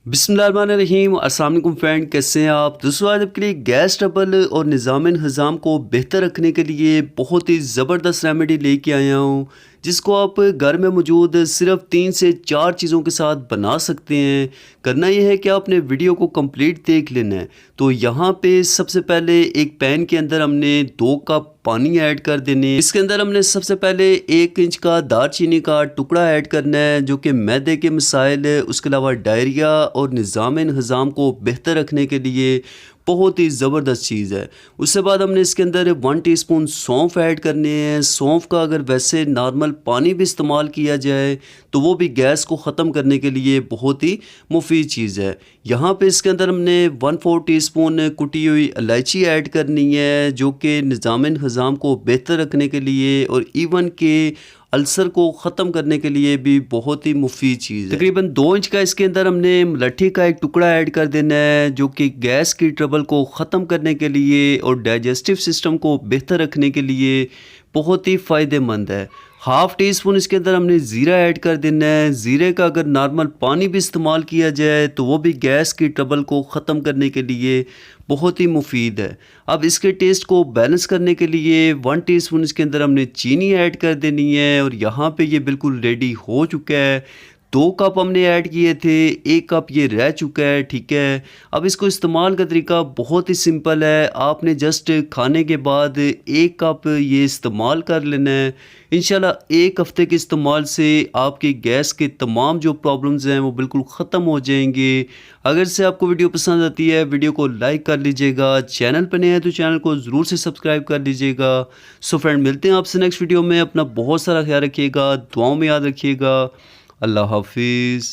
बिस्मिल्लाहिर्रहमानिर्रहीम। अस्सलाम वालेकुम फ्रेंड, कैसे हैं आप दोस्तों। आज आपके लिए गैस ट्रबल और निज़ाम इंतज़ाम को बेहतर रखने के लिए बहुत ही ज़बरदस्त रेमेडी लेके आया हूँ, जिसको आप घर में मौजूद सिर्फ 3 से 4 चीज़ों के साथ बना सकते हैं। करना यह है कि आपने वीडियो को कंप्लीट देख लेना है। तो यहाँ पे सबसे पहले एक पैन के अंदर हमने 2 कप पानी ऐड कर देने। इसके अंदर हमने सबसे पहले 1 इंच का दालचीनी का टुकड़ा ऐड करना है, जो कि मैदे के मसाइल, उसके अलावा डायरिया और निज़ाम इंतज़ाम को बेहतर रखने के लिए बहुत ही ज़बरदस्त चीज़ है। उसके बाद हमने इसके अंदर 1 टीस्पून सौंफ ऐड करने हैं। सौंफ का अगर वैसे नॉर्मल पानी भी इस्तेमाल किया जाए तो वो भी गैस को ख़त्म करने के लिए बहुत ही मुफीद चीज़ है। यहाँ पे इसके अंदर हमने 1/4 टीस्पून कुटी हुई इलायची ऐड करनी है, जो कि निज़ाम इंतज़ाम को बेहतर रखने के लिए और इवन के अल्सर को ख़त्म करने के लिए भी बहुत ही मुफीद चीज़ है। तकरीबन 2 इंच का इसके अंदर हमने मलट्ठी का एक टुकड़ा ऐड कर देना है, जो कि गैस की ट्रबल को ख़त्म करने के लिए और डाइजेस्टिव सिस्टम को बेहतर रखने के लिए बहुत ही फ़ायदेमंद है। हाफ़ टी स्पून इसके अंदर हमने ज़ीरा ऐड कर देना है। ज़ीरे का अगर नॉर्मल पानी भी इस्तेमाल किया जाए तो वो भी गैस की ट्रबल को ख़त्म करने के लिए बहुत ही मुफीद है। अब इसके टेस्ट को बैलेंस करने के लिए 1 टीस्पून इसके अंदर हमने चीनी ऐड कर देनी है और यहाँ पे ये बिल्कुल रेडी हो चुका है। 2 कप हमने ऐड किए थे, 1 कप ये रह चुका है, ठीक है। अब इसको इस्तेमाल का तरीका बहुत ही सिंपल है। आपने जस्ट खाने के बाद 1 कप ये इस्तेमाल कर लेना है। इंशाल्लाह 1 हफ़्ते के इस्तेमाल से आपकी गैस के तमाम जो प्रॉब्लम्स हैं वो बिल्कुल ख़त्म हो जाएंगे। अगर से आपको वीडियो पसंद आती है, वीडियो को लाइक कर लीजिएगा। चैनल पर नए हैं तो चैनल को ज़रूर से सब्सक्राइब कर लीजिएगा। सो फ्रेंड, मिलते हैं आपसे नेक्स्ट वीडियो में। अपना बहुत सारा ख्याल रखिएगा, दुआओं में याद रखिएगा। अल्लाह हाफिज़।